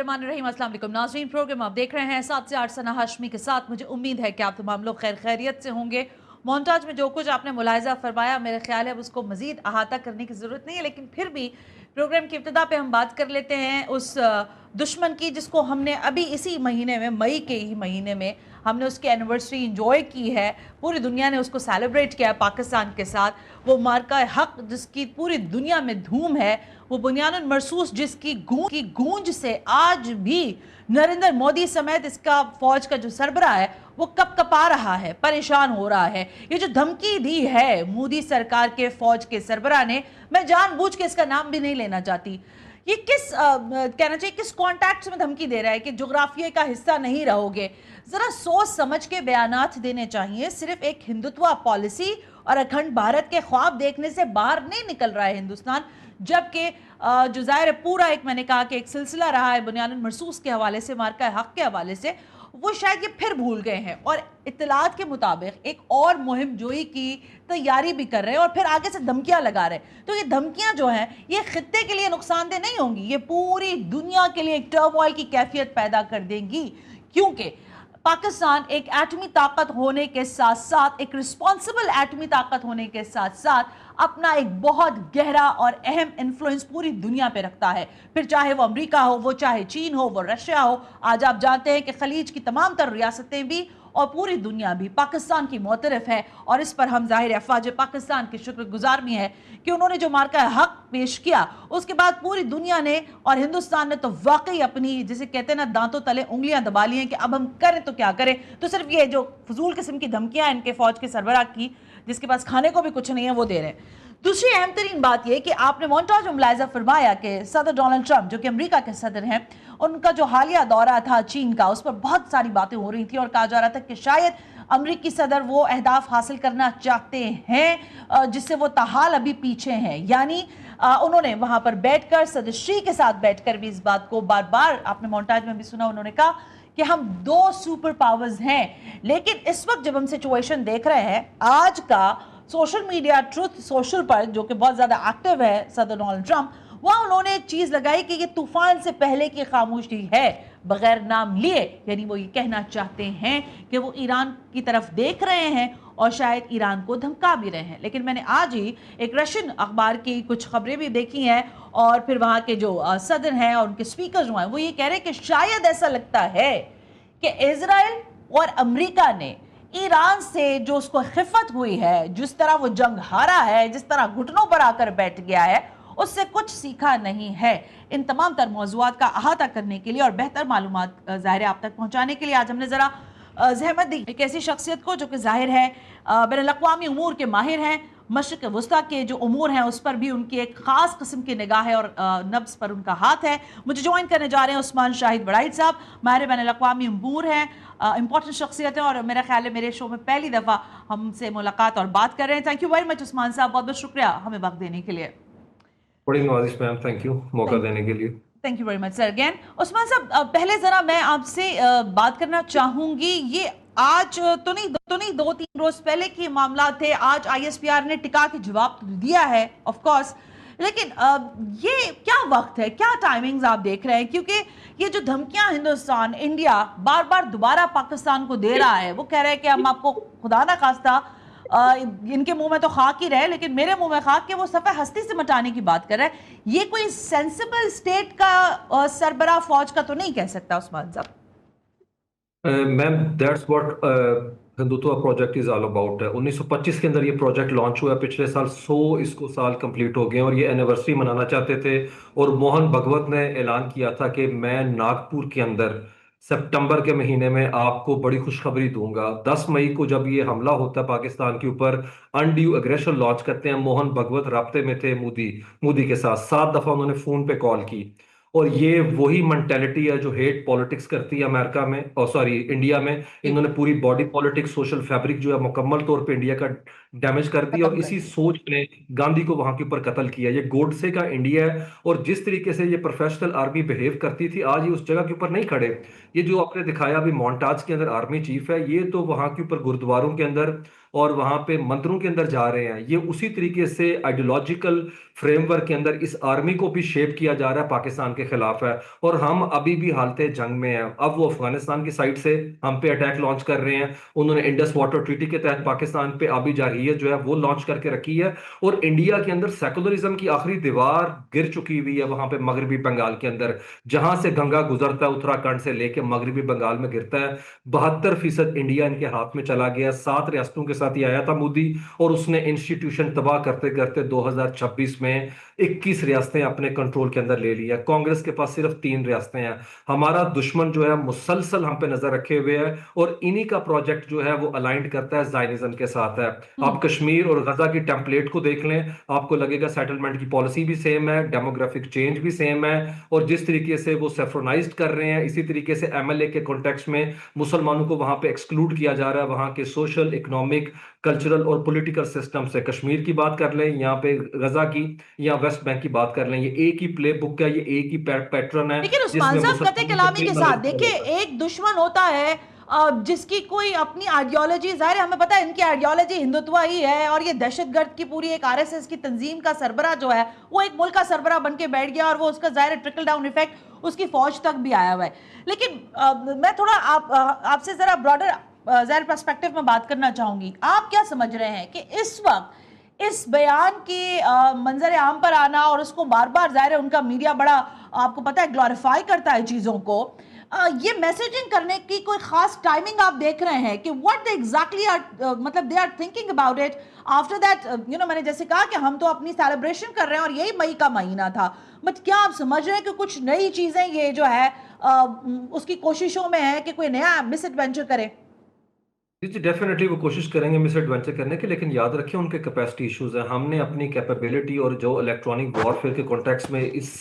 बिस्मिल्लाहिर्रहमानिर्रहीम। अस्सलाम वालेकुम नाज़रीन, प्रोग्राम आप देख रहे हैं 7 से 8 सना हाशमी के साथ। मुझे उम्मीद है कि आप तमाम लोग खैर खैरियत से होंगे। मोन्टाज में जो कुछ आपने मुलाहिज़ा फरमाया, मेरे ख्याल है अब उसको मज़ीद अहाता करने की ज़रूरत नहीं है, लेकिन फिर भी प्रोग्राम की इब्तिदा पे हम बात कर लेते हैं उस दुश्मन की जिसको हमने अभी इसी महीने में, मई के ही महीने में हमने उसकी एनिवर्सरी इंजॉय की है। पूरी दुनिया ने उसको सेलिब्रेट किया है पाकिस्तान के साथ। वो मार्का हक जिसकी पूरी दुनिया में धूम है, वो बुनियादन मरसूस जिसकी गूंज से आज भी नरेंद्र मोदी समेत इसका फौज का जो सरबराह है वो कपकपा रहा है, परेशान हो रहा है। ये जो धमकी दी है मोदी सरकार के फौज के सरबराह ने, मैं जानबूझ के इसका नाम भी नहीं लेना चाहती, ये किस कहना चाहिए किस कॉन्टैक्ट में धमकी दे रहा है कि जोग्राफिया का हिस्सा नहीं रहोगे। जरा सोच समझ के बयानात देने चाहिए। सिर्फ एक हिंदुत्व पॉलिसी और अखंड भारत के ख्वाब देखने से बाहर नहीं निकल रहा है हिंदुस्तान, जबकि जो जाहिर है पूरा एक मैंने कहा कि एक सिलसिला रहा है बुनियादन मरसूस के हवाले से, मार्का हक के हवाले से, वो शायद ये फिर भूल गए हैं और इत्तलात के मुताबिक एक और मुहिम जोई की तैयारी भी कर रहे हैं और फिर आगे से धमकियां लगा रहे हैं। तो ये धमकियां जो हैं ये खित्ते के लिए नुकसानदेह नहीं होंगी, ये पूरी दुनिया के लिए एक टर्मोइल की कैफियत पैदा कर देंगी, क्योंकि पाकिस्तान एक एटमी ताकत होने के साथ साथ, एक रिस्पॉन्सिबल एटमी ताकत होने के साथ साथ अपना एक बहुत गहरा और अहम इन्फ्लुएंस पूरी दुनिया पे रखता है। फिर चाहे वो अमेरिका हो, वो चाहे चीन हो, वो रशिया हो। आज आप जानते हैं कि खलीज की तमाम तर रियासतें भी और पूरी दुनिया भी पाकिस्तान की मोतरफ है और इस पर हम जाहिर अफवाज पाकिस्तान की शुक्रगुजार भी हैं कि उन्होंने जो मार्का हक पेश किया उसके बाद पूरी दुनिया ने और हिंदुस्तान ने तो वाकई अपनी, जिसे कहते हैं ना, दांतों तले उंगलियां दबा ली हैं कि अब हम करें तो क्या करें। तो सिर्फ ये जो फजूल किस्म की धमकियां इनके फौज के सरबराह की, जिसके पास खाने को भी कुछ नहीं है, वो दे रहे हैं। दूसरी अहम तरीन बात यह कि आपने मोन्टाज में मुलाहिजा फरमाया कि सदर डोनाल्ड ट्रंप, जो कि अमेरिका के सदर हैं, उनका जो हालिया दौरा था चीन का, उस पर बहुत सारी बातें हो रही थी और कहा जा रहा था कि शायद अमेरिकी सदर वो अहदाफ हासिल करना चाहते हैं जिससे वो ताहाल अभी पीछे हैं। यानी उन्होंने वहां पर बैठकर, सदर शी के साथ बैठकर भी इस बात को बार बार, आपने मोन्टाज में भी सुना, उन्होंने कहा कि हम दो सुपर पावर्स हैं। लेकिन इस वक्त जब हम सिचुएशन देख रहे हैं, आज का सोशल मीडिया, ट्रुथ सोशल पर, जो कि बहुत ज्यादा एक्टिव है सदर डोनाल्ड ट्रंप, वहां उन्होंने एक चीज लगाई कि ये तूफान से पहले की खामोशी है, बगैर नाम लिए। यानी वो ये कहना चाहते हैं कि वो ईरान की तरफ देख रहे हैं और शायद ईरान को धमका भी रहे हैं। लेकिन मैंने आज ही एक रशियन अखबार की कुछ खबरें भी देखी हैं और फिर वहां के जो सदर हैं और उनके स्पीकर जो हैं, वो ये कह रहे हैं कि शायद ऐसा लगता है कि इजराइल और अमेरिका ने ईरान से जो उसको खिफत हुई है, जिस तरह वो जंग हारा है, जिस तरह घुटनों पर आकर बैठ गया है, उससे कुछ सीखा नहीं है। इन तमाम तर मौज़ूआत का अहाता करने के लिए और बेहतर मालूमात ज़ाहिर आप तक पहुंचाने के लिए आज हमने ज़रा जहमत दी एक ऐसी शख्सियत को जो कि ज़ाहिर है बैनुल-अक़वामी उमूर के माहिर हैं, मशरिक़ वस्ता के जो उमूर हैं उस पर भी उनकी एक ख़ास किस्म की निगाह है और नब्ज़ पर उनका हाथ है। मुझे ज्वाइन करने जा रहे हैं उस्मान शाहिद वड़ाइद साहब, माहिर बैनुल-अक़वामी उमूर हैं, इंपॉर्टेंट शख्सियत है और मेरा ख्याल है मेरे शो में पहली दफ़ा हमसे मुलाकात और बात कर रहे हैं। Thank you very much Usman साहब, बहुत बहुत शुक्रिया हमें वक्त देने के लिए। बड़ी नवाजिश मैम, थैंक यू मौका देने के लिए। Thank you very much sir again. Usman साहब, पहले जरा मैं आपसे बात करना चाहूंगी, ये आज तो नहीं 2-3 रोज पहले के मामला थे। आज ISPR ने टिका के जवाब दिया है ऑफ कोर्स, लेकिन ये क्या वक्त है, क्या टाइमिंग्स आप देख रहे हैं? क्योंकि ये जो धमकियां हिंदुस्तान, इंडिया बार बार दोबारा पाकिस्तान को दे रहा है, वो कह रहे हैं कि हम आपको खुदा ना खास्ता, इनके मुंह में तो खाक ही रहे लेकिन मेरे मुंह में खाक, के वो सफ़े हस्ती से मटाने की बात कर रहे हैं। ये कोई सेंसिबल स्टेट का सरबराह फौज का तो नहीं कह सकता उस्मान साहब। Ma'am, that's what Hindutva project is all about है। 1925 के अंदर ये प्रोजेक्ट लॉन्च हुआ, पिछले साल 100 इसको साल कंप्लीट हो गए और ये एनिवर्सरी मनाना चाहते थे। और मोहन भगवत ने ऐलान किया था कि मैं नागपुर के अंदर सितंबर के महीने में आपको बड़ी खुशखबरी दूंगा। 10 मई को जब ये हमला होता है पाकिस्तान के ऊपर, अनड्यू एग्रेशन लॉन्च करते हैं, मोहन भगवत राब्ते में थे मोदी के साथ, 7 दफा उन्होंने फोन पे कॉल की। और ये वही मेंटेलिटी है जो हेट पॉलिटिक्स करती है अमेरिका में, और सॉरी इंडिया में। इन्होंने पूरी बॉडी पॉलिटिक्स, सोशल फैब्रिक जो है मुकम्मल तौर पे इंडिया का डैमेज कर दिया और इसी सोच ने गांधी को वहां के ऊपर कत्ल किया। ये गोडसे का इंडिया है और जिस तरीके से ये प्रोफेशनल आर्मी बिहेव करती थी, आज ये उस जगह के ऊपर नहीं खड़े। ये जो आपने दिखाया अभी मोन्टाज के अंदर आर्मी चीफ है, ये तो वहां के ऊपर गुरुद्वारों के अंदर और वहां पे मंदिरों के अंदर जा रहे हैं, ये उसी तरीके से आइडियोलॉजिकल फ्रेमवर्क के अंदर इस आर्मी को भी शेप किया जा रहा है, पाकिस्तान के खिलाफ है। और हम अभी भी हालत जंग में हैं। अब वो अफगानिस्तान की साइड से हम पे अटैक लॉन्च कर रहे हैं। उन्होंने इंडस वाटर ट्रीटी के तहत पाकिस्तान पे आबी जारहियत जो है वो लॉन्च करके रखी है। और इंडिया के अंदर सेकुलरिज्म की आखिरी दीवार गिर चुकी हुई है वहां पे मगरबी बंगाल के अंदर, जहां से गंगा गुजरता है उत्तराखंड से लेके मगरबी बंगाल में गिरता है। 72% इंडिया इनके हाथ में चला गया। 7 रियासतों के साथ ही आया था मोदी, और उसने इंस्टीट्यूशन तबाह करते करते 2026 में 21 रियासतें अपने कंट्रोल के अंदर ले लिया। कांग्रेस के पास सिर्फ 3 रियासतें हैं। हमारा दुश्मन जो है मुसलसल हम पे नजर रखे हुए है, और इन्हीं का प्रोजेक्ट जो है वो अलाइंड करता है जायनिज्म के साथ है। हम्म। आप कश्मीर और गजा की टेम्पलेट को देख लें, आपको लगेगा सेटलमेंट की पॉलिसी भी सेम है, डेमोग्राफिक चेंज भी सेम है, और जिस तरीके से वो सेफ्रोनाइज्ड कर रहे हैं, इसी तरीके से एमएलए के कॉन्टेक्स्ट में मुसलमानों को वहां पे एक्सक्लूड किया जा रहा है वहां के सोशल, इकोनॉमिक, कल्चरल और पॉलिटिकल सिस्टम से। कश्मीर की बात कर लें, यहाँ पे गजा की या वेस्ट बैंक की बात कर लें, ये एक ही प्ले बुक है, ये एक ही पैटर्न है लेकिन उस्मान जिसमें साहब कतई मुसलमानों को कलामी के तेल साथ मलिक किया देखिए, जाता है। एक दुश्मन होता है जिसकी कोई अपनी आइडियोलॉजी, जाहिर है हमें पता है इनकी आइडियोलॉजी हिंदुत्व ही है, और ये दहशतगर्द की पूरी एक आरएसएस की तंजीम का सरबरा जो है वो एक मुल्क का सरबरा बन के बैठ गया, और वो उसका जाहिर ट्रिकल डाउन इफेक्ट उसकी फौज तक भी आया हुआ है। लेकिन मैं थोड़ा आपसे जरा ब्रॉडर जाहिर पर्सपेक्टिव में बात करना चाहूंगी। आप क्या समझ रहे हैं कि इस वक्त इस बयान के मंजर आम पर आना, और उसको बार बार जाहिर है उनका मीडिया बड़ा आपको पता है ग्लोरीफाई करता है चीज़ों को, ये मैसेजिंग करने की कोई खास टाइमिंग आप देख रहे हैं कि व्हाट दे एग्जैक्टली आर मतलब they are thinking about it after that, मैंने जैसे कहा कि हम तो अपनी सेलिब्रेशन कर रहे हैं और यही मई का महीना था, बट क्या आप समझ रहे हैं कि कुछ नई चीजें ये जो है उसकी कोशिशों में है कि कोई नया मिस एडवेंचर करे? जी जी, डेफिनेटली वो कोशिश करेंगे मिस एडवेंचर करने की, लेकिन याद रखें उनके कैपेसिटी इश्यूज हैं। हमने अपनी कैपेबिलिटी और जो इलेक्ट्रॉनिक वॉरफेयर के कॉन्टेक्स्ट में इस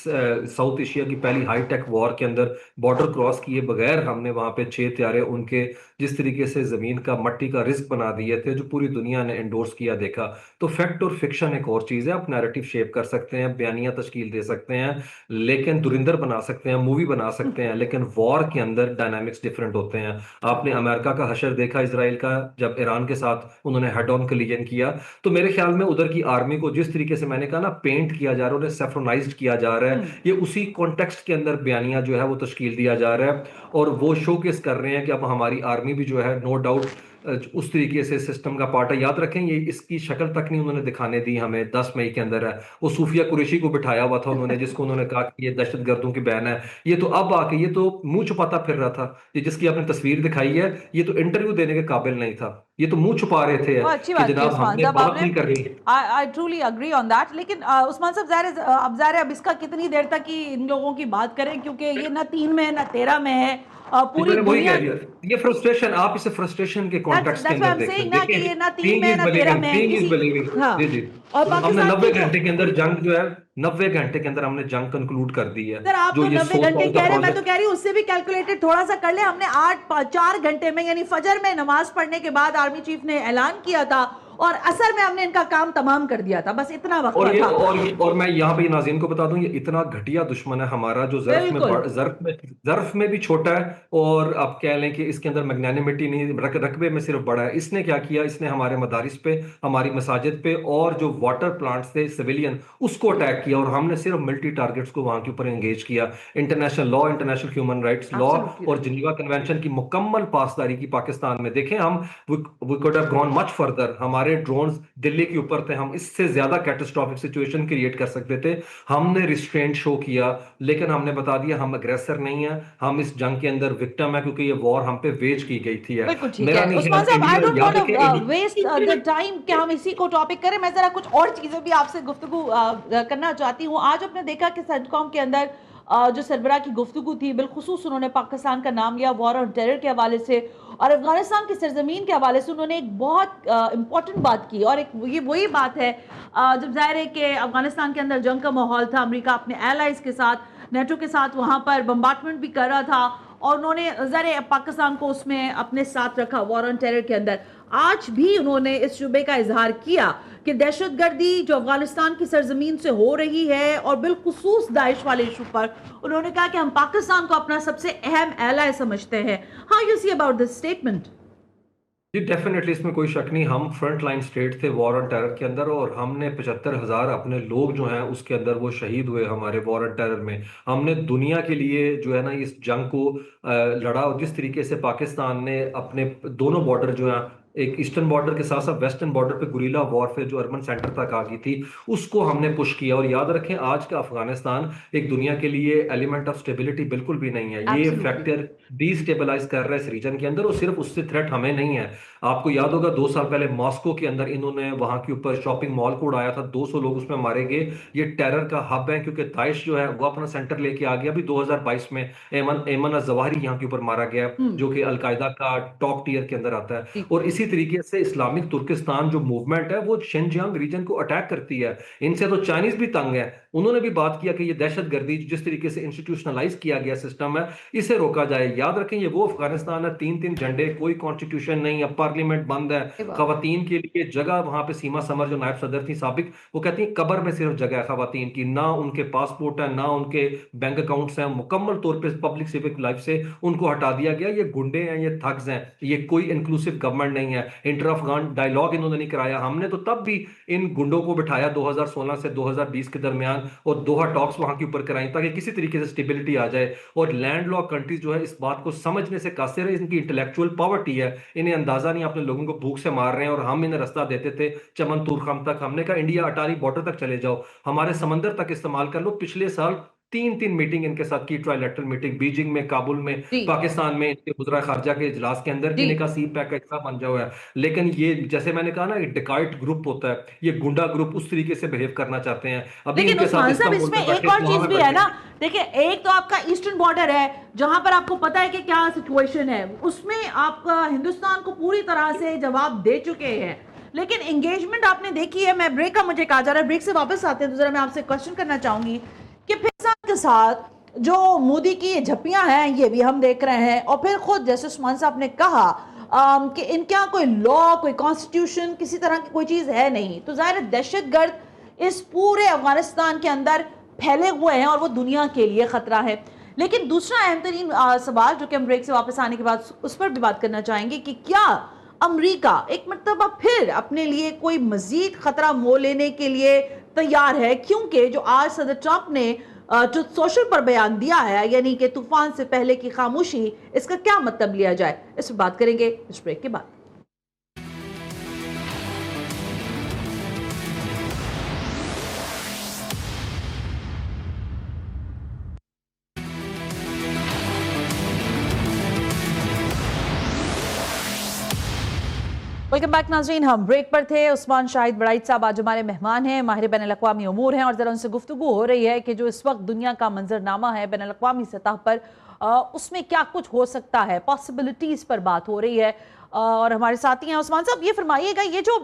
साउथ एशिया की पहली हाई टेक वॉर के अंदर बॉर्डर क्रॉस किए बगैर हमने वहां पे 6 त्यारे उनके जिस तरीके से जमीन का मट्टी का रिस्क बना दिए थे, जो पूरी दुनिया ने एंडोर्स किया देखा। तो फैक्ट और फिक्शन एक और चीज है। आप नैरेटिव शेप कर सकते हैं, बयानियां तश्कील दे सकते हैं, लेकिन दुरिंदर बना सकते हैं, मूवी बना सकते हैं, लेकिन वॉर के अंदर डायनामिक्स डिफरेंट होते हैं। आपने अमेरिका का हशर देखा इसराइल का, जब ईरान के साथ उन्होंने हेड ऑन कोलिजन किया। तो मेरे ख्याल में उधर की आर्मी को जिस तरीके से मैंने कहा ना पेंट किया जा रहा है, उन्हें सेफ्रोनाइज्ड किया जा रहा है, ये उसी कॉन्टेक्स्ट के अंदर बयानिया जो है वो तश्कील दिया जा रहा है। और वो शोकेस कर रहे हैं कि अब हमारी आर्मी भी जो है नो डाउट उस तरीके से सिस्टम का पार्ट है। याद रखें ये इसकी शक्ल तक नहीं उन्होंने दिखाने दी हमें, 10 मई के अंदर है। वो सूफिया कुरैशी को बिठाया हुआ था उन्होंने, जिसको उन्होंने कहा कि ये दहशत गर्दों की बहन है। ये तो अब आके ये तो मुंह छुपाता फिर रहा था। ये जिसकी आपने तस्वीर दिखाई है, ये तो इंटरव्यू देने के काबिल नहीं था, ये तो मुंह छुपा रहे थे बहुत अच्छी कि बात की जनाब उस्मान हमने साहब बात आपने, नहीं करनी। I truly agree on that. लेकिन उस्मान साहब जाहिर है अब इसका कितनी देर तक ही इन लोगों की बात करें, क्योंकि ये ना 3 में है ना 13 में है, नहीं, पूरी मैंने वही दुनिया। कह दिया, ये फ्रस्ट्रेशन, आप इसे फ्रस्ट्रेशन के कॉन्टेक्स्ट के दैट्स व्हाई अंदर आई एम देखें। सेइंग ना कि ये देखिए, ना 3 सीइंग में है इज ना 13 बिलीविंग, में है सीइंग इज इसी। बिलीविंग। हाँ, जी जी। और हमने पाकिस्तान 90 की जो, घंटे के अंदर जंग जो है, 90 घंटे के अंदर हमने जंग कंक्लूड कर दी है। सर आप जो तो ये 90 100 घंटे साल का कह रहे हैं, मैं तो प्रोजेक्ट, कह रही हूँ उससे भी कैलकुलेटेड थोड़ा सा कर ले। हमने 4 घंटे में यानी फजर में नमाज पढ़ने के बाद आर्मी चीफ ने ऐलान किया था, और असर में हमने इनका काम तमाम कर दिया था, बस इतना वक्त था। और मैं यहाँ पे नाज़रीन को बता दूं, ये इतना घटिया दुश्मन है हमारा, जो बिल्कुल। जर्फ में भी छोटा है, और आप कह लें कि इसके अंदर मैग्नानिमिटी नहीं, रकबे में सिर्फ बड़ा है। इसने क्या किया, इसने हमारे मदारिस पे, हमारी मसाजिद पे, और जो वाटर प्लांट्स थे सिविलियन, उसको अटैक किया, और हमने सिर्फ मिलिट्री टारगेट्स को वहां के ऊपर एंगेज किया। International law, international human rights law absolutely और राइट। जिनेवा कन्वेंशन की मुकम्मल पासदारी की पाकिस्तान में। देखें हम, we could have gone much further. हमारे ड्रोन्स दिल्ली के ऊपर थे, हम इससे ज्यादा कैटास्ट्रॉफिक सिचुएशन क्रिएट कर सकते थे। हमने रिस्ट्रेंट शो किया, लेकिन हमने बता दिया हम अग्रेसर नहीं है, हम इस जंग के अंदर विक्टिम है, क्योंकि ये वॉर हम पे वेज की गई थी है। बिल्कुल ठीक मेरा है नहीं उस्मान ख्याल साहब, आई इंडिया, डोंट याद वांट रखें टू वेस्ट द टाइम कि हम इसी को टॉपिक करें। मैं जरा कुछ और चीजें भी आपसे गुफ्तगू करना चाहती हूँ। आज आपने देखा कि सेंटकॉम के अंदर जो सरबराह की गुफ्तगू थी, बिलखुसूस उन्होंने पाकिस्तान का नाम लिया वॉर और टेरर के हवाले से, और अफगानिस्तान की सरजमीन के हवाले से उन्होंने एक बहुत इंपॉर्टेंट बात की। और एक ये वही बात है जब जाहिर है कि अफगानिस्तान के अंदर जंग का माहौल था, अमेरिका अपने एलाइज के साथ, नेटो के साथ वहाँ पर बम्बार्टमेंट भी कर रहा था, और उन्होंने ज़ाहिर पाकिस्तान को उसमें अपने साथ रखा वॉर ऑन टेरर के अंदर। आज भी उन्होंने इस शुबे का इजहार किया कि दहशतगर्दी जो अफगानिस्तान की सरजमीन से हो रही है, और बिलखुसूस दाइश वाले इशू पर उन्होंने कहा कि हम पाकिस्तान को अपना सबसे अहम एलाय समझते हैं। How you see about this statement? जी डेफिनेटली, इसमें कोई शक नहीं। हम फ्रंट लाइन स्टेट थे वॉर ऑन टेरर के अंदर, और हमने 75,000 अपने लोग जो हैं उसके अंदर वो शहीद हुए हमारे वॉर ऑन टेरर में। हमने दुनिया के लिए जो है ना इस जंग को लड़ा, और जिस तरीके से पाकिस्तान ने अपने दोनों बॉर्डर जो है, एक ईस्टर्न बॉर्डर के साथ साथ वेस्टर्न बॉर्डर पे गुरीला वॉरफेयर जो अर्बन सेंटर तक आ गई थी, उसको हमने पुश किया। और याद रखें, आज का अफगानिस्तान एक दुनिया के लिए एलिमेंट ऑफ स्टेबिलिटी बिल्कुल भी नहीं है। ये एब्सोल्युटली। फैक्टर डिस्टेबलाइज कर रहा है इस रीजन के अंदर, और सिर्फ उससे थ्रेट हमें नहीं है। आपको याद होगा 2 साल पहले मॉस्को के अंदर इन्होंने वहां के ऊपर शॉपिंग मॉल को उड़ाया था, 200 लोग उसमें मारे गए। ये टेरर का हब है, क्योंकि दाइश जो है वो अपना सेंटर लेके आ गया। अभी 2022 में एमन एमन अजवाहिरी यहाँ के ऊपर मारा गया, हम्म। जो कि अलकायदा का टॉप टियर के अंदर आता है। जी। और इसी तरीके से इस्लामिक तुर्किस्तान जो मूवमेंट है वो शिनजियांग रीजन को अटैक करती है। इनसे तो चाइनीज भी तंग है। उन्होंने भी बात किया कि ये दहशतगर्दी जिस तरीके से इंस्टीट्यूशनलाइज किया गया सिस्टम है, इसे रोका जाए। याद रखें, ये वो अफगानिस्तान है, 3-3 झंडे, कोई कॉन्स्टिट्यूशन नहीं है, पार्लियामेंट बंद है। ये बात। खवातीन के लिए जगह वहां पे, सीमा समर जो नायब सदर थी साबिक, वो कहती है कब्र में सिर्फ जगह है खवातीन की, ना उनके पासपोर्ट है, ना उनके बैंक अकाउंट्स हैं। मुकम्मल तौर पे पब्लिक सिविक लाइफ से उनको हटा दिया गया। ये गुंडे हैं, ये थग्स हैं, ये कोई इंक्लूसिव गवर्नमेंट नहीं है। इंटर अफगान डायलॉग इन्होंने नहीं कराया। हमने तो तब भी इन गुंडों को बिठाया 2016 से 2020 के दरमियान, और दोहा टॉक्स वहां के ऊपर कराई, ताकि किसी तरीके से स्टेबिलिटी आ जाए। और लैंड लॉक कंट्रीज जो है इस बात को समझने से कासिर है। इनकी इंटेलेक्चुअल पॉवर्टी है, इन्हें अंदाजा नहीं, अपने लोगों को भूख से मार रहे हैं। और हम इन्हें रास्ता देते थे चमन तुरखम तक, हमने कहा इंडिया अटारी बॉर्डर तक चले जाओ, हमारे समंदर तक इस्तेमाल कर लो। पिछले साल 3-3 मीटिंग इनके साथ की, ट्राइलेटरल मीटिंग, बीजिंग में, काबुल में, जी। पाकिस्तान में, इनके वज़रा खारजा के इजलास के अंदर, जी। इन्हें का सी पैक का हिस्सा बन जाओ है। लेकिन ये, जैसे मैंने कहा ना, एक डिकाइट ग्रुप होता है, ये गुंडा ग्रुप उस तरीके से बिहेव करना चाहते हैं। अभी लेकिन इनके साथ उस्मान साहब, इस्तांबुल इसमें में एक बैठे, और वहां चीज में भी है बैठे। ना। देखिए, एक तो आपका ईस्टर्न बॉर्डर है, जहां पर आपको पता है कि क्या सिचुएशन है, उसमें आपका हिंदुस्तान को पूरी तरह से जवाब दे चुके हैं। लेकिन एंगेजमेंट आपने देखी है। मैं ब्रेक का, मुझे कहा जा रहा है, ब्रेक से वापस आते हैं तो जरा मैं आपसे क्वेश्चन करना चाहूंगी कि फिर साथ के साथ जो मोदी की ये झप्पियां हैं, ये भी हम देख रहे हैं। और फिर खुद जैसे उस्मान साहब ने कहा कि इनके यहाँ कोई लॉ, कोई कॉन्स्टिट्यूशन, किसी तरह की कोई चीज है नहीं। तो जाहिर है दहशतगर्द इस पूरे अफगानिस्तान के अंदर फैले हुए हैं और वो दुनिया के लिए खतरा है। लेकिन दूसरा अहम तरीन सवाल, जो कि हम ब्रेक से वापस आने के बाद उस पर भी बात करना चाहेंगे, कि क्या अमेरिका एक मरतबा फिर अपने लिए कोई मजीद खतरा मोल लेने के लिए तैयार है? क्योंकि जो आज सदर ट्रंप ने जो सोशल पर बयान दिया है, यानी कि तूफान से पहले की खामोशी, इसका क्या मतलब लिया जाए, इस पर बात करेंगे इस ब्रेक के बाद। वेलकम बैक नाजरीन, हम ब्रेक पर थे। उस्मान शाहिद बड़ाइच साहब आज हमारे मेहमान हैं, माहिर बैन अल-अक़वामी उमूर हैं, और ज़रा उनसे गुफ्तगू हो रही है कि जो इस वक्त दुनिया का मंजरनामा है बैन अल-अक़वामी सतह पर, उसमें क्या कुछ हो सकता है, पॉसिबिलिटीज़ पर बात हो रही है। और हमारे साथी हैं उस्मान साहब। ये फरमाइएगा, ये जो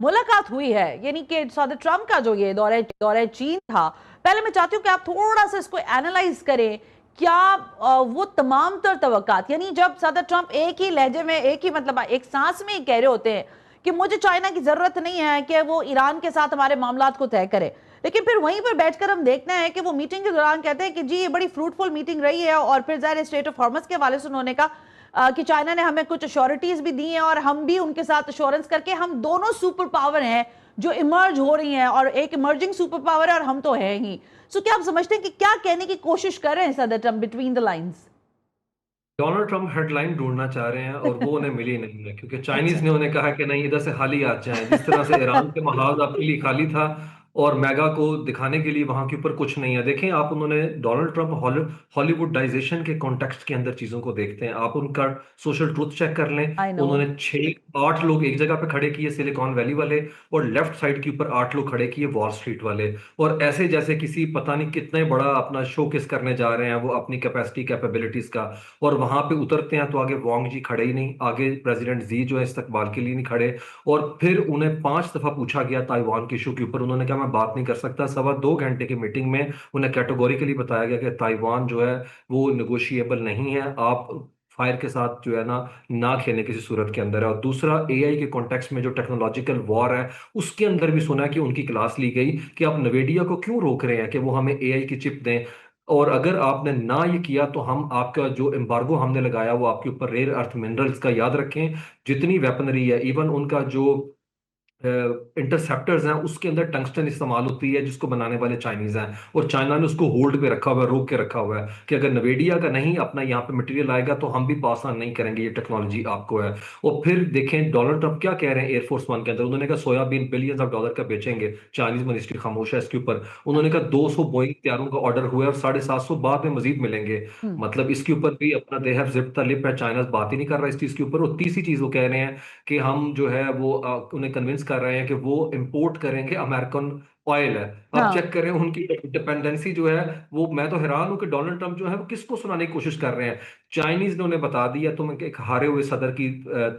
मुलाकात हुई है, यानी कि सदर ट्रंप का जो ये दौरे चीन था, पहले मैं चाहती हूँ कि आप थोड़ा सा इसको एनालाइज करें। क्या वो तमाम तर तवक्कात, यानी जब सदर ट्रंप एक ही लहजे में, एक ही मतलब एक सांस में ही कह रहे होते हैं कि मुझे चाइना की जरूरत नहीं है कि वो ईरान के साथ हमारे मामलात को तय करे, लेकिन फिर वहीं पर बैठकर हम देखते हैं कि वो मीटिंग के दौरान कहते हैं कि जी ये बड़ी फ्रूटफुल मीटिंग रही है। और फिर ज़ाहिर स्टेट ऑफ हॉर्मस के हवाले से उन्होंने कहा कि चाइना ने हमें कुछ अश्योरिटीज भी दी हैं, और हम भी उनके साथ अश्योरेंस करके, हम दोनों सुपर पावर हैं जो इमर्ज हो रही हैं, और एक इमर्जिंग सुपर पावर है और हम तो हैं ही। सो क्या आप समझते हैं कि क्या कहने की कोशिश कर रहे हैं सदर Trump between the lines? Donald Trump headline ढूंढना चाह रहे हैं, और वो उन्हें मिली नहीं है, क्योंकि अच्छा। चाइनीज ने उन्हें कहा कि नहीं, इधर से खाली आ जाएं। जिस तरह से ईरान के महाज आपके लिए खाली था, और मेगा को दिखाने के लिए वहां के ऊपर कुछ नहीं है। देखें आप, उन्होंने, डोनाल्ड ट्रंप हॉलीवुडाइजेशन के कॉन्टेक्स्ट के अंदर चीजों को देखते हैं। आप उनका सोशल ट्रूथ चेक कर लें। I know. उन्होंने 6-8 लोग एक जगह पे खड़े किए, सिलिकॉन वैली वाले, और लेफ्ट साइड के ऊपर 8 लोग खड़े किए, वॉल स्ट्रीट वाले। और ऐसे जैसे किसी पता नहीं कितने बड़ा अपना शोकेस करने जा रहे हैं वो अपनी कैपेसिटी कैपेबिलिटीज का। और वहां पे उतरते हैं तो आगे वांग जी खड़े ही नहीं, आगे प्रेसिडेंट जी जो है इस्तकबाल के लिए नहीं खड़े। और फिर उन्हें 5 दफा पूछा गया ताइवान के इशू के ऊपर, उन्होंने कहा मैं बात नहीं कर सकता। 2.25 घंटे की मीटिंग में उन्हें कैटेगोरिकली बताया गया कि ताइवान जो है वो निगोशिएबल नहीं है, आप फायर के साथ जो है ना खेलने किसी सूरत के अंदर है। और दूसरा, एआई के कॉन्टेक्स्ट में जो टेक्नोलॉजिकल वॉर है, उसके अंदर भी सुना है कि उनकी क्लास ली गई कि आप नवेडिया को क्यों रोक रहे हैं कि वो हमें एआई की चिप दें। और अगर आपने ना ये किया तो हम आपका जो एम्बार्गो हमने लगाया वो आपके ऊपर रेयर अर्थ मिनरल्स का, याद रखें जितनी वेपनरी है, इवन उनका जो इंटरसेप्टर्स हैं उसके अंदर टंगस्टन इस्तेमाल होती है जिसको बनाने वाले चाइनीज हैं, और चाइना ने उसको होल्ड पे रखा हुआ है, रोक के रखा हुआ है कि अगर नवेडिया का नहीं अपना यहाँ पे मटेरियल आएगा तो हम भी पास ऑन नहीं करेंगे, ये टेक्नोलॉजी आपको है। और फिर देखें डोनाल्ड ट्रंप क्या कह रहे हैं एयरफोर्स वन के अंदर, उन्होंने कहा सोयाबीन बिलियंस ऑफ डॉलर का बेचेंगे, चाइनीज मिनिस्ट्री खामोश है इसके ऊपर। उन्होंने कहा 200 बोइंग तैयारों का ऑर्डर हुआ है और 750 बाद में मजीद मिलेंगे। हम्म। मतलब इसके ऊपर भी अपना they have zip the lip है, चाइना बात ही नहीं कर रहा इस चीज के ऊपर। और तीसरी चीज वो कह रहे हैं कि हम जो है वो उन्हें कन्विंस कर रहे हैं कि वो इंपोर्ट करेंगे अमेरिकन ऑयल है। अब हाँ। चेक करें उनकी डिपेंडेंसी जो है वो, मैं तो हैरान हूं कि डोनाल्ड ट्रंप जो है वो किसको सुनाने की कोशिश कर रहे हैं। चाइनीज ने उन्हें बता दिया तुम एक हारे हुए सदर की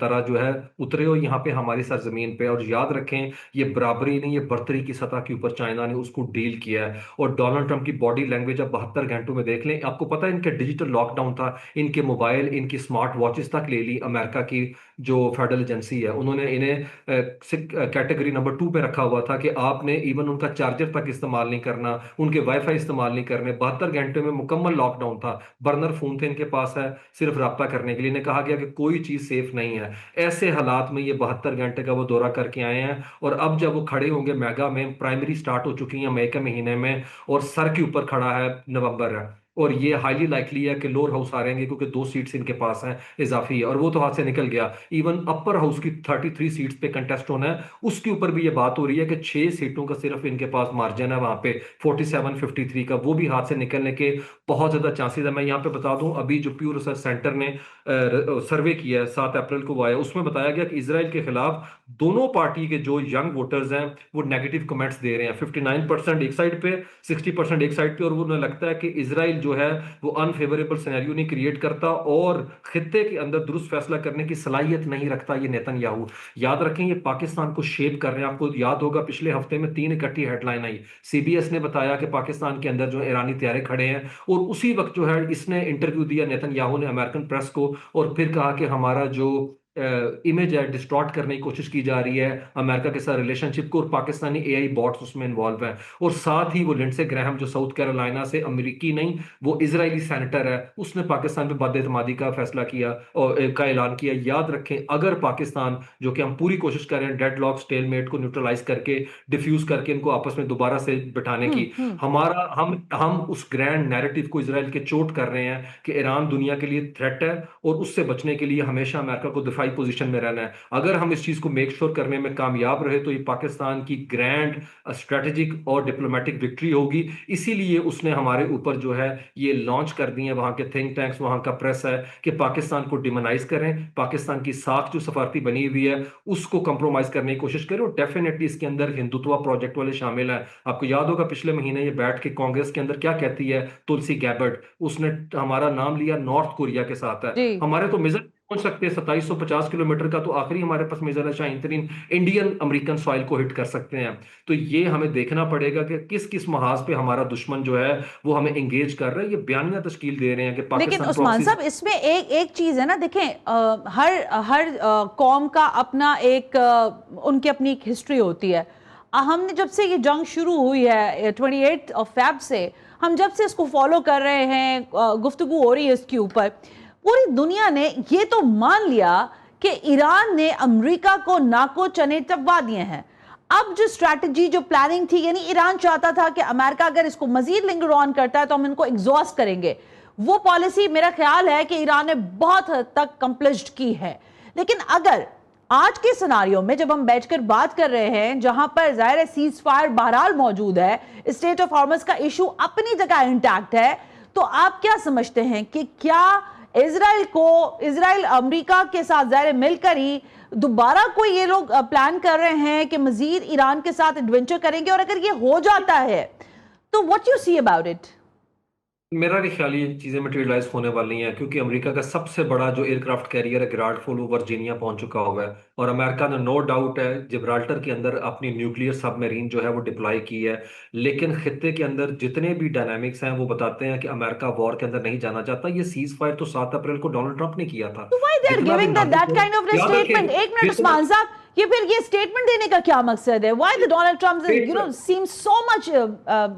तरह जो है उतरे हो यहाँ पे हमारी सरजमीन पे। और याद रखें ये बराबरी नहीं, ये बर्तरी की सतह के ऊपर चाइना ने उसको डील किया है। और डोनाल्ड ट्रंप की बॉडी लैंग्वेज आप 72 घंटों में देख लें, आपको पता है इनके डिजिटल लॉकडाउन था, इनके मोबाइल इनकी स्मार्ट वॉचेस तक ले ली अमेरिका की जो फेडरल एजेंसी है, उन्होंने इन्हें कैटेगरी नंबर 2 पे रखा हुआ था कि आपने इवन उनका चार्जर तक इस्तेमाल नहीं करना, उनके वाईफाई इस्तेमाल नहीं करने। 72 घंटे में मुकम्मल लॉकडाउन था, बर्नर फोन थे इनके पास है सिर्फ रब्ता करने के लिए। इन्हें कहा गया कि कोई चीज सेफ नहीं है। ऐसे हालात में ये 72 घंटे का वो दौरा करके आए हैं, और अब जब वो खड़े होंगे मेगा में, प्राइमरी स्टार्ट हो चुकी है मई के महीने में, और सर के ऊपर खड़ा है नवंबर है, और ये हाईली लाइकली है कि लोअर हाउस हारेंगे क्योंकि 2 सीट्स इनके पास हैं इजाफी है, और वो तो हाथ से निकल गया। इवन अपर हाउस की 33 सीट्स पे कंटेस्ट होना है, उसके ऊपर भी ये बात हो रही है कि 6 सीटों का सिर्फ इनके पास मार्जिन है वहां पे 47-53 का, वो भी हाथ से निकलने के बहुत ज्यादा चांसेस है। मैं यहाँ पे बता दूं अभी जो प्यू रिसर्च सेंटर ने सर्वे किया है 7 अप्रैल को वो आया, उसमें बताया गया कि इसराइल के खिलाफ दोनों पार्टी के जो यंग वोटर्स हैं वो नेगेटिव कमेंट्स दे रहे हैं, 59% एक साइड पे, 60% एक साइड पे। और वो उन्हें लगता है कि इसराइल जो है वो अनफेवरेबल सिनेरियो नहीं क्रिएट करता और खित्ते के अंदर दुरुस्त फैसला करने की सलाहियत नहीं रखता ये नेतन्याहू। याद रखें ये पाकिस्तान को शेप कर रहे हैं। आपको याद होगा पिछले हफ्ते में 3 इकट्ठी हेडलाइन आई, सीबीएस ने बताया कि पाकिस्तान के अंदर जो ईरानी तैयारे खड़े हैं, और उसी वक्त जो है इसने इंटरव्यू दिया नेतन्याहू ने अमेरिकन प्रेस को, और फिर कहा कि हमारा जो इमेज है डिस्टॉर्ट करने की कोशिश की जा रही है अमेरिका के साथ रिलेशनशिप को, और पाकिस्तानी एआई बॉट्स उसमें इन्वॉल्व है। और साथ ही वो लिंडसे ग्राहम जो साउथ कैरोलिना से, अमेरिकी नहीं वो इजरायली सेनेटर है, उसने पाकिस्तान पे बदएतमादी का फैसला किया और का ऐलान किया। याद रखें अगर पाकिस्तान, जो कि हम पूरी कोशिश कर रहे हैं डेडलॉक स्टेलमेट को न्यूट्रलाइज करके डिफ्यूज करके इनको आपस में दोबारा से बिठाने की, हम्म। हमारा हम उस ग्रैंड नैरेटिव को इसराइल के चोट कर रहे हैं कि ईरान दुनिया के लिए थ्रेट है, और उससे बचने के लिए हमेशा अमेरिका को दिफाई पोजीशन में रहना है। अगर हम इस चीज को मेक श्योर करने में कामयाब रहे तो ये पाकिस्तान की ग्रैंड स्ट्रेटेजिक और डिप्लोमेटिक विक्ट्री होगी। इसीलिए उसने हमारे ऊपर जो है ये लॉन्च कर दी है, वहां के थिंक टैंक्स, वहां का प्रेस है कि पाकिस्तान को डिमोनाइज करें, पाकिस्तान की साख जो सफारती बनी हुई है उसको कंप्रोमाइज करने की कोशिश करें। और डेफिनेटली इसके अंदर हिंदुत्व प्रोजेक्ट वाले शामिल हैं। आपको याद होगा पिछले महीने ये बैठ के कांग्रेस के अंदर क्या कहती है तुलसी गैबर्ट, उसने हमारा नाम लिया नॉर्थ कोरिया के साथ है। जी। हमारे तो मिजर पहुंच सकते हैं 2750 किलोमीटर का, तो आखिरी हमारे पास मिजर है शाहीन तरीन इंडियन अमेरिकन सॉइल को हिट कर सकते हैं। तो ये हमें देखना पड़ेगा कि किस किस महाज पे हमारा दुश्मन जो है वो हमें एंगेज कर रहा है। ये बयानियां तश्कील दे रहे हैं कि लेकिन पाकिस्तान उस्मान प्रॉक्सी। साहब इसमें एक एक चीज है ना, देखें हर हर कौम का अपना एक उनकी अपनी एक हिस्ट्री होती है। हमने जब से ये जंग शुरू हुई है 28 फैब से, हम जब से इसको फॉलो कर रहे हैं, गुफ्तगू हो रही है इसके ऊपर, पूरी दुनिया ने ये तो मान लिया कि ईरान ने अमेरिका को नाको चने चबवा दिए हैं। अब जो स्ट्रैटेजी जो प्लानिंग थी, यानी ईरान चाहता था कि अमेरिका अगर इसको मजीद लिंगर ऑन करता है तो हम इनको एग्जॉस्ट करेंगे, वो पॉलिसी मेरा ख्याल है कि ईरान ने बहुत हद तक कंप्लिश्ड की है। लेकिन अगर आज के सिनारियो में जब हम बैठकर बात कर रहे हैं, जहां पर जाहिर है सीज फायर बहरहाल मौजूद है, स्टेट ऑफ हॉर्मस का इशू अपनी जगह इंटैक्ट है, तो आप क्या समझते हैं कि क्या इजराइल अमेरिका के साथ जाहिर मिलकर ही दोबारा कोई ये लोग प्लान कर रहे हैं कि मजीद ईरान के साथ एडवेंचर करेंगे? और अगर ये हो जाता है तो what you see about it? मेरा भी ख्याल ये चीजें मटेरियलाइज होने वाली हैं, क्योंकि अमेरिका का सबसे बड़ा जो एयरक्राफ्ट कैरियर है विराट फोल वो वर्जीनिया पहुंच चुका हुआ है, और अमेरिका ने नो डाउट है जिब्राल्टर के अंदर अपनी न्यूक्लियर सबमरीन जो है वो डिप्लॉय की है। लेकिन खित्ते के अंदर जितने भी डायनामिक्स हैं वो बताते हैं कि अमेरिका वॉर के अंदर नहीं जाना चाहता। ये सीज फायर तो 7 अप्रैल को डोनाल्ड ट्रंप ने किया था। तो व्हाई दे आर जितना भी गिविंग दैट नाजुक हो, काइंड ऑफ याद स्टेटमेंट? रखें एक मिनट जितना उस्मान साहब, ये फिर ये स्टेटमेंट देने का क्या मकसद है? Why the Donald Trump seem so much,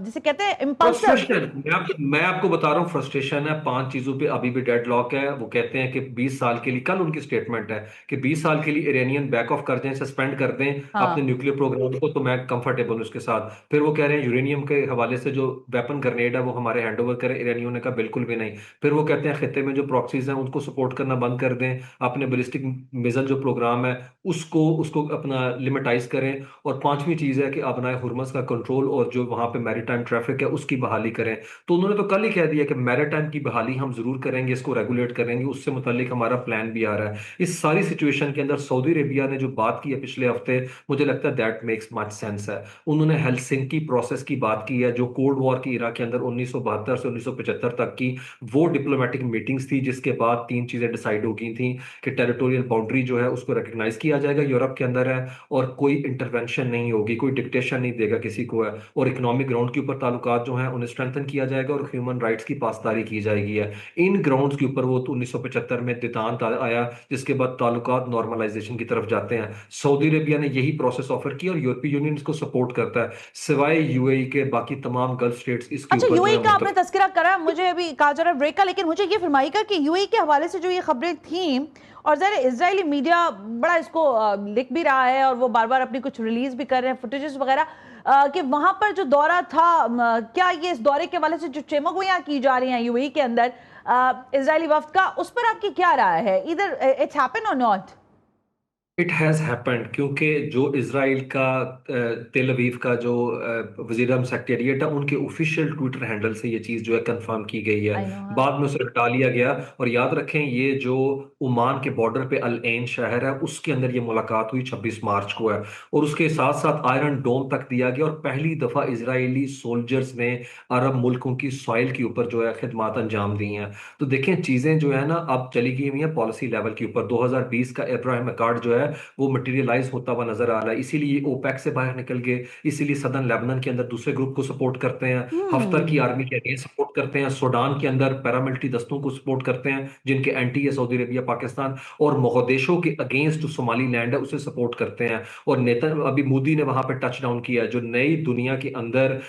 जिसे कहते हैं इम्पल्सिव। फ्रस्ट्रेशन, मैं आपको बता रहा हूँ, फ्रस्ट्रेशन है 5 चीजों पे अभी भी डेडलॉक है। वो कहते हैं कि 20 साल के लिए, कल उनकी स्टेटमेंट है कि 20 साल के लिए ईरानियन बैक ऑफ कर दें, सस्पेंड कर दें अपने हाँ। न्यूक्लियर प्रोग्राम को, तो मैं कंफर्टेबल हूँ उसके साथ। फिर वो कह रहे हैं यूरेनियम के हवाले से जो वेपन ग्रेनेड है वो हमारे हैंड ओवर करें। ईरानियों ने कहा बिल्कुल भी नहीं। फिर वो कहते हैं खित्ते में जो प्रॉक्सीज हैं उनको सपोर्ट करना बंद कर दें, अपने बैलिस्टिक मिसाइल जो प्रोग्राम है उसको उसको अपना लिमिटाइज करें। और पांचवी चीज है कि अपना हुर्मस का कंट्रोल और जो वहां पे मैरीटाइम ट्रैफिक है उसकी बहाली करें। तो उन्होंने तो कल ही कह दिया कि मैरीटाइम की बहाली हम जरूर करेंगे, इसको रेगुलेट करेंगे, उससे मुतालिक हमारा प्लान भी आ रहा है। इस सारी सिचुएशन के अंदर सऊदी अरेबिया ने जो बात की है पिछले हफ्ते, मुझे लगता है दैट मेक्स मच सेंस है। उन्होंने हेलसिंकी प्रोसेस की बात की है, जो कोल्ड वॉर की इरा के अंदर 1972 से 1975 तक की वो डिप्लोमेटिक मीटिंग्स थी, जिसके बाद 3 चीजें डिसाइड हो गई थी कि टेरिटोरियल बाउंड्री जो है उसको रिकग्नाइज किया जाएगा यूरोप के अंदर है, और कोई इंटरवेंशन नहीं होगी, कोई डिक्टेशन नहीं देगा किसी को है, और इकोनॉमिक ग्राउंड के ऊपर ताल्लुकात जो हैं उन्हें स्ट्रेंथन किया जाएगा और ह्यूमन राइट्स की पासदारी की जाएगी है। इन ग्राउंड्स के ऊपर वो तो 1975 में देतांत आया, जिसके बाद ताल्लुकात नॉर्मलाइजेशन की तरफ जाते हैं। सऊदी अरेबिया ने यही प्रोसेस ऑफर किया और यूरोपीय यूनियन इसको सपोर्ट करता है, सिवाय यूएई के बाकी तमाम गल्फ स्टेट्स इसके अच्छा, ऊपर जो यूएई है का आपने मुतफिक। तस्करा करा, मुझे अभी कहा जा रहा है ब्रेक का, लेकिन मुझे ये फरमाइएगा कि यूएई के हवाले से जो ये खबरें थीं, और ज़रा इजरायली मीडिया बड़ा इसको लिख भी रहा है और वो बार बार अपनी कुछ रिलीज भी कर रहे हैं फुटेजेस वगैरह, कि वहां पर जो दौरा था, क्या ये इस दौरे के हवाले से जो चेमोगोयां की जा रही हैं यूएई के अंदर इजरायली वफ्द का, उस पर आपकी क्या राय है? इधर इट्स हैपन और नॉट? इट हैज हैपेंड, क्योंकि जो इसराइल का तेल अवीव का जो वजीर आज़म सेक्रेटेरिएट है उनके ऑफिशियल ट्विटर हैंडल से ये चीज़ जो है कंफर्म की गई है। I know. बाद में उसे हटा लिया गया। और याद रखें, ये जो ओमान के बॉर्डर पे अल एन शहर है उसके अंदर ये मुलाकात हुई 26 मार्च को है, और उसके साथ साथ आयरन डोम तक दिया गया, और पहली दफा इजरायली सोल्जर्स ने अरब मुल्कों की सॉइल के ऊपर जो है खिदमात अंजाम दी हैं। तो देखें, चीजें जो है ना अब चली गई हुई हैं पॉलिसी लेवल के ऊपर। 2020 का अब्राहम अकॉर्ड जो है वो मटेरियलाइज होता हुआ नजर आ रहा है, इसीलिए ओपेक से बाहर निकल गए, इसीलिए सदर्न लेबनान के अंदर दूसरे ग्रुप को सपोर्ट करते हैं, हफ्तर की हम्म। आर्मी के अगेंस्ट सपोर्ट करते हैं, सूडान के अंदर पैरामिलिट्री दस्तों को सपोर्ट करते हैं जिनके एंटी है सऊदी अरेबिया पाकिस्तान, और मोगदेशो के अगेंस्ट जो सोमाली लैंड है उसे सपोर्ट करते हैं। और नेता अभी मोदी ने वहां पे टच डाउन किया है, जो नई दुनिया के अंदर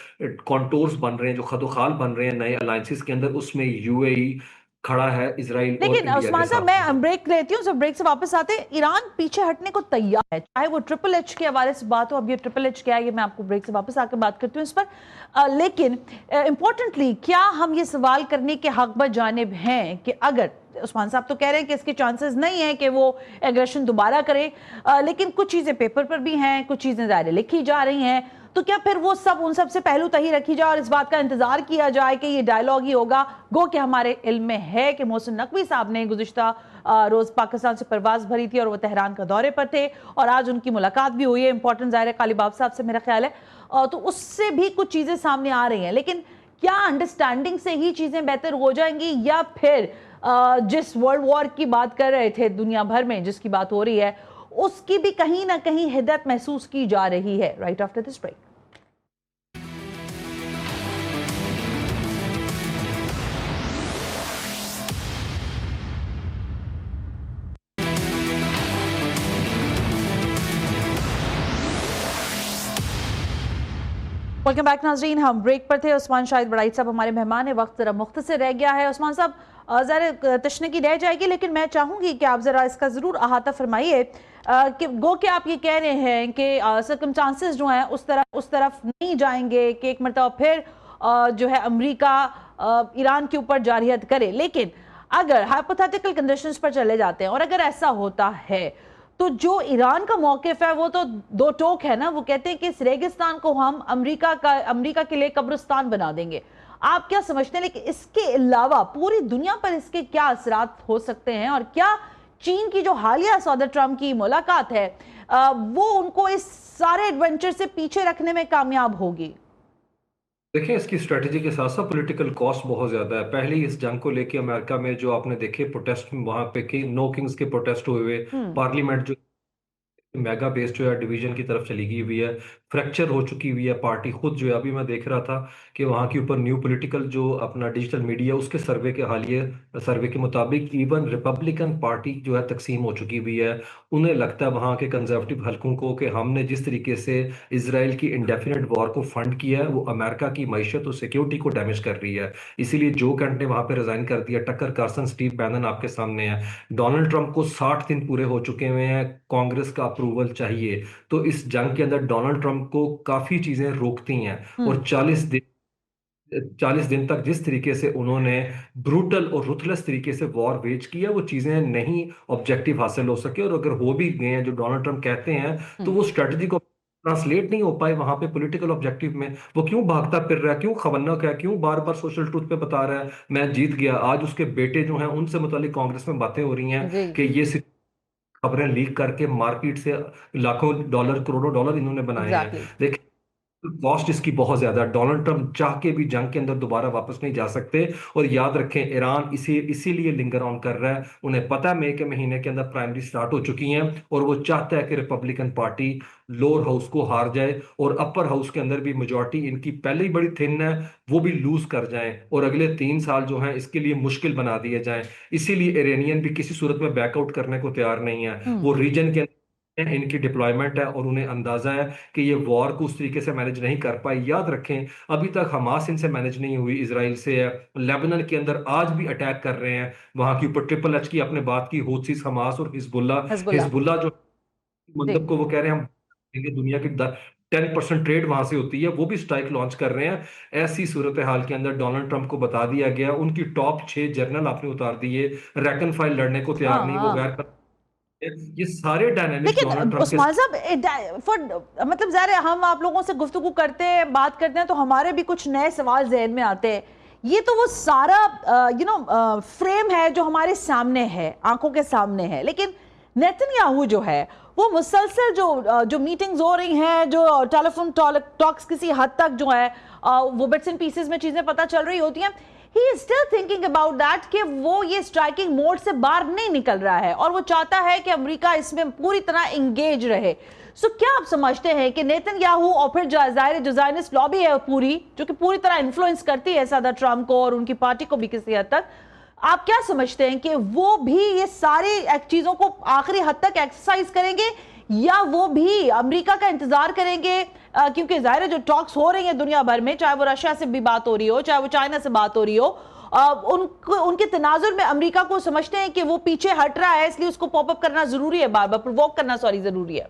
कॉन्टोर्स बन रहे हैं, जो खदोखाल बन रहे हैं नए अलायंसेस के अंदर, उसमें यूएई खड़ा है इसराइल और लेकिन इंडिया के उस्मान साहब, साथ। मैं ब्रेक लेती हूँ, जब ब्रेक से वापस आते हैं, ईरान पीछे हटने को तैयार है, चाहे वो ट्रिपल एच के हवाले से बात हो। अब ये ट्रिपल एच क्या है, ये मैं आपको ब्रेक से वापस आकर बात करती हूँ इस पर। लेकिन इंपॉर्टेंटली, क्या हम ये सवाल करने के हक ब जानिब हैं कि अगर उस्मान साहब तो कह रहे हैं कि इसके चांसेस नहीं है कि वो एग्रेशन दोबारा करे, लेकिन कुछ चीजें पेपर पर भी हैं, कुछ चीजें ज़ाहिर लिखी जा रही हैं, तो क्या फिर वो सब उन सब से पहलू तही रखी जाए और इस बात का इंतजार किया जाए कि ये डायलॉग ही होगा? गो कि हमारे इल्म में है कि मोहसिन नकवी साहब ने गुज़िश्ता रोज पाकिस्तान से परवाज भरी थी और वो तेहरान का दौरे पर थे, और आज उनकी मुलाकात भी हुई है इंपॉर्टेंट ज़ाहिर कालीबाब साहब से, मेरा ख्याल है। तो उससे भी कुछ चीज़ें सामने आ रही हैं, लेकिन क्या अंडरस्टैंडिंग से ही चीज़ें बेहतर हो जाएंगी, या फिर जिस वर्ल्ड वॉर की बात कर रहे थे दुनिया भर में जिसकी बात हो रही है, उसकी भी कहीं ना कहीं हिदत महसूस की जा रही है? Right after this break. Welcome back नाजरीन, हम ब्रेक पर थे। उस्मान शाहिद बड़ाई साहब हमारे मेहमान है, वक्त जरा मुख्तसर रह गया है। उस्मान साहब, ज़रा तशनीकी रह जाएगी, लेकिन मैं चाहूंगी कि आप ज़रा इसका ज़रूर अहाता फरमाइए कि गो कि आप ये कह रहे हैं कि सर्कमस्टांसेस जो हैं उस तरफ नहीं जाएंगे कि एक मरतबा फिर जो है अमरीका ईरान के ऊपर जारहियत करे, लेकिन अगर हाइपोथेटिकल कंडीशंस पर चले जाते हैं और अगर ऐसा होता है, तो जो ईरान का मौकिफ है वो तो दो टोक है ना। वो कहते हैं कि इस रेगिस्तान को हम अमरीका के लिए कब्रिस्तान बना देंगे। आप क्या समझते हैं, लेकिन इसके अलावा पूरी दुनिया पर इसके क्या असरात हो सकते हैं, और क्या चीन की जो हालिया सदर ट्रंप की मुलाकात है वो उनको इस सारे एडवेंचर से पीछे रखने में कामयाब होगी? देखिए, इसकी स्ट्रेटजी के साथ साथ पॉलिटिकल कॉस्ट बहुत ज्यादा है। पहले ही इस जंग को लेके अमेरिका में जो आपने देखे प्रोटेस्ट, वहां पे कि नो किंग्स के प्रोटेस्ट हुए हुए, हम्म। पार्लियामेंट जो मेगा बेस जो है डिवीजन की तरफ चली गई हुई है, फ्रैक्चर हो चुकी हुई है पार्टी खुद जो है। अभी मैं देख रहा था कि वहाँ के ऊपर न्यू पॉलिटिकल जो अपना डिजिटल मीडिया उसके सर्वे के हालिया सर्वे के मुताबिक इवन रिपब्लिकन पार्टी जो है तकसीम हो चुकी हुई है। उन्हें लगता है वहाँ के कंजर्वेटिव हलकों को कि हमने जिस तरीके से इसराइल की इंडेफिनेट वॉर को फंड किया है वो अमेरिका की मईशत और सिक्योरिटी को डैमेज कर रही है। इसीलिए जो कैंट ने वहाँ पे रिजाइन कर दिया, टक्कर कार्सन, स्टीव बैनन आपके सामने है। डोनाल्ड ट्रंप को 60 दिन पूरे हो चुके हुए हैं, कांग्रेस का अप्रूवल चाहिए। तो इस जंग के अंदर डोनाल्ड ट्रंप को काफी चीजें रोकती हैं। और हम्म। 40 दिन तक जिस तरीके से उन्होंने ब्रूटल और रुथलेस तरीके से वॉर वेज किया, वो चीजें नहीं ऑब्जेक्टिव हासिल हो सके। और अगर हो भी गए हैं जो डोनाल्ड ट्रंप कहते हैं, तो हम्म। वो स्ट्रेटजी को ट्रांसलेट नहीं हो पाए वहां पे पॉलिटिकल ऑब्जेक्टिव में। वो क्यों भागता फिर रहा है, क्यों खवन्नक है, क्यों बार बार सोशल ट्रूथ पे बता रहा है मैं जीत गया। आज उसके बेटे जो हैं उनसे मुतालिक कांग्रेस में बातें हो रही हैं जी। कि ये खबरें लीक करके मार्केट से लाखों डॉलर, करोड़ों डॉलर इन्होंने बनाए हैं। एग्जैक्टली। लेकिन कॉस्ट इसकी बहुत ज्यादा है। डोनाल्ड ट्रंप चाह के भी जंग के अंदर दोबारा वापस नहीं जा सकते। और याद रखें, ईरान इसीलिए लिंगर ऑन कर रहा है। उन्हें पता है मई के महीने के अंदर प्राइमरी स्टार्ट हो चुकी हैं, और वो चाहता है कि रिपब्लिकन पार्टी लोअर हाउस को हार जाए और अपर हाउस के अंदर भी मेजोरिटी इनकी पहले ही बड़ी थिन है, वो भी लूज कर जाएं और अगले 3 साल जो हैं इसके लिए मुश्किल बना दिए जाएं। इसीलिए इरानियन भी किसी सूरत में बैकआउट करने को तैयार नहीं है। हम्म। वो रीजन के अंदर इनकी डिप्लॉयमेंट है और उन्हें अंदाजा है कि ये वॉर को उस तरीके से मैनेज नहीं कर पाए। याद रखें, अभी तक हमास इनसे मैनेज नहीं हुई, इसराइल से है। लेबनान के अंदर आज भी अटैक कर रहे हैं, वहां के ऊपर ट्रिपल एच की आपने बात की, हूथीज, हमास और हिजबुल्ला। हिजबुल्ला। हिजबुल्ला जो जी। मतलब को वो कह रहे हैं हम देंगे, दुनिया की 10% ट्रेड वहां से होती है, वो भी स्ट्राइक लॉन्च कर रहे हैं। ऐसी सूरत हाल के अंदर डोनाल्ड ट्रंप को बता दिया गया, उनकी टॉप 6 जनरल आपने उतार दिए, रैकन फाइल लड़ने को हाँ तैयार नहीं, वो हाँ। गैर। ये सारे डायनामिक्स लेकिन डोनाल्ड ट्रंप के उस्मान साहब, फॉर मतलब ज़ाहिर है हम आप लोगों से गुफ्तगू करते हैं, बात करते हैं, तो हमारे भी कुछ नए सवाल जहन में आते हैं। ये तो वो सारा फ्रेम है जो हमारे सामने है, आंखों के सामने है। लेकिन नेतन्याहू जो है वो मुसलसल जो मीटिंग्स हो रही हैं, जो टेलीफोन टॉक्स किसी हद तक जो है वो बिट्स एंड पीसेस में चीजें पता चल रही होती हैं, he is still thinking about that कि वो ये स्ट्राइकिंग मोड से बाहर नहीं निकल रहा है और वो चाहता है कि अमेरिका इसमें पूरी तरह इंगेज रहे। सो क्या आप समझते हैं कि नेतन्याहू और फिर जाहिर जो ज़ायनिस्ट लॉबी है पूरी, जो कि पूरी तरह इन्फ्लुएंस करती है सदर ट्रंप को और उनकी पार्टी को भी किसी हद तक, आप क्या समझते हैं कि वो भी ये सारी चीजों को आखिरी हद तक एक्सरसाइज करेंगे या वो भी अमेरिका का इंतजार करेंगे? क्योंकि जाहिर है जो टॉक्स हो रही हैं दुनिया भर में, चाहे वो रशिया से भी बात हो रही हो, चाहे वो चाइना से बात हो रही हो, उनके तनाजुर में अमेरिका को समझते हैं कि वो पीछे हट रहा है, इसलिए उसको पॉपअप करना जरूरी है, बार बार प्रोवोक करना जरूरी है।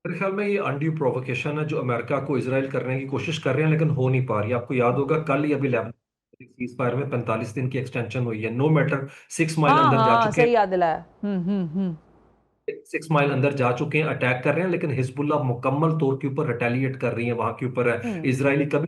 मेरे ख्याल में ये अनड्यू प्रोवोकेशन है जो अमेरिका को इसराइल करने की कोशिश कर रहे हैं, लेकिन हो नहीं पा रही। आपको याद होगा कल ही अभी लेबनान सीज फायर में 45 दिन की एक्सटेंशन हुई है। नो मैटर 6 माइल हाँ अंदर जा हाँ, चुके सही हैं, याद दिलाया। हम्म। 6 माइल अंदर जा चुके हैं, अटैक कर रहे हैं, लेकिन हिजबुल्ला मुकम्मल तौर के ऊपर रिटेलिएट कर रही है, वहां के ऊपर है। हम्म। इसराइली कभी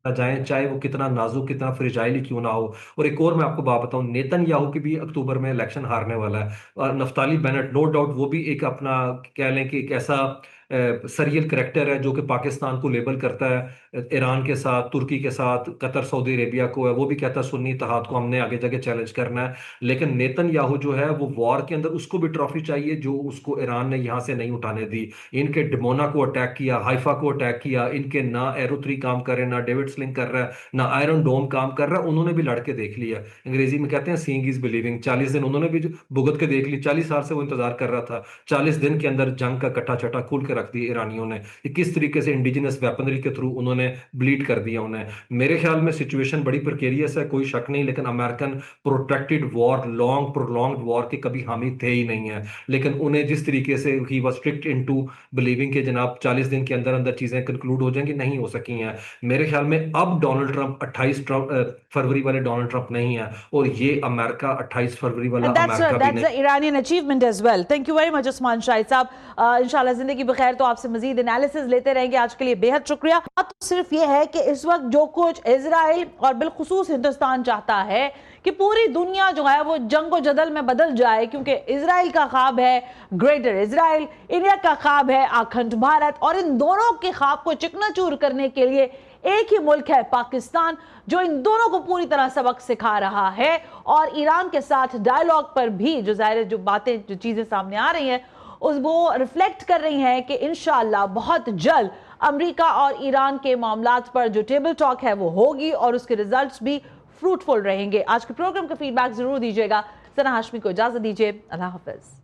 ना जाए, चाहे वो कितना नाजुक, कितना फ्रिजाइल ही क्यों ना हो। और एक और मैं आपको बात बताऊं, नेतन्याहू की भी अक्टूबर में इलेक्शन हारने वाला है। और नफ्ताली बेनेट, नो डाउट वो भी एक अपना कह लें कि एक ऐसा सरियल करेक्टर है जो कि पाकिस्तान को लेबल करता है ईरान के साथ, तुर्की के साथ, कतर, सऊदी अरेबिया को है। वो भी कहता है सुन्नी इत्तेहाद को हमने आगे जाके चैलेंज करना है। लेकिन नेतन्याहू जो है वो वॉर के अंदर उसको भी ट्रॉफी चाहिए जो उसको ईरान ने यहां से नहीं उठाने दी। इनके डिमोना को अटैक किया, हाइफा को अटैक किया, इनके ना एरो 3 काम कर रहे हैं, ना डेविड स्लिंग कर रहा है, ना आयरन डोम काम कर रहा है। उन्होंने भी लड़के देख लिया। अंग्रेजी में कहते हैं सीइंग इज बिलीविंग। 40 दिन उन्होंने भी भुगत के देख ली। 40 साल से वो इंतजार कर रहा था। 40 दिन के अंदर जंग का कट्टा चट्टा खोल के रख दिया ईरानियों ने। कि किस तरीके से इंडिजिनस वेपनरी के थ्रू उन्होंने ब्लीड कर दिया उन्हें। मेरे ख्याल में सिचुएशन बड़ी प्रिकेरियस है, कोई शक नहीं। लेकिन American protracted war, long prolonged war के कभी हामी थे ही नहीं है। लेकिन उन्हें जिस तरीके से he was strict into believing के जनाब 40 दिन के अंदर अंदर चीजें कंक्लूड हो जाएंगी, नहीं हो सकी हैं। मेरे ख्याल में अब डोनाल्ड ट्रंप 28 फरवरी वाले डोनाल्ड ट्रंप नहीं है, और ये अमेरिका 28 फरवरी वाला And अमेरिका भी that's नहीं। the Iranian achievement as well. Thank you very much Usman Shahid साहब। इंशाल्लाह जिंदगी बखैर तो आपसे मजीद एनालिसिस लेते रहेंगे। आज के लिए बेहद शुक्रिया। बात तो सिर्फ ये है कि इस वक्त जो कुछ इजराइल और बिलखुसूस हिंदुस्तान चाहता है कि पूरी दुनिया जो है वो जंगो जदल में बदल जाए, क्योंकि इजराइल का ख्वाब है ग्रेटर इजराइल, इंडिया का ख्वाब है अखंड भारत, और इन दोनों के ख्वाब को चिकनाचूर करने के लिए एक ही मुल्क है पाकिस्तान, जो इन दोनों को पूरी तरह सबक सिखा रहा है। और ईरान के साथ डायलॉग पर भी जो जाहिर जो बातें, जो चीजें सामने आ रही हैं, वो रिफ्लेक्ट कर रही हैं कि इंशाअल्लाह बहुत जल्द अमेरिका और ईरान के मामलात पर जो टेबल टॉक है वो होगी और उसके रिजल्ट्स भी फ्रूटफुल रहेंगे। आज के प्रोग्राम का फीडबैक जरूर दीजिएगा। सना हाशमी को इजाजत दीजिए। अल्लाह हाफिज।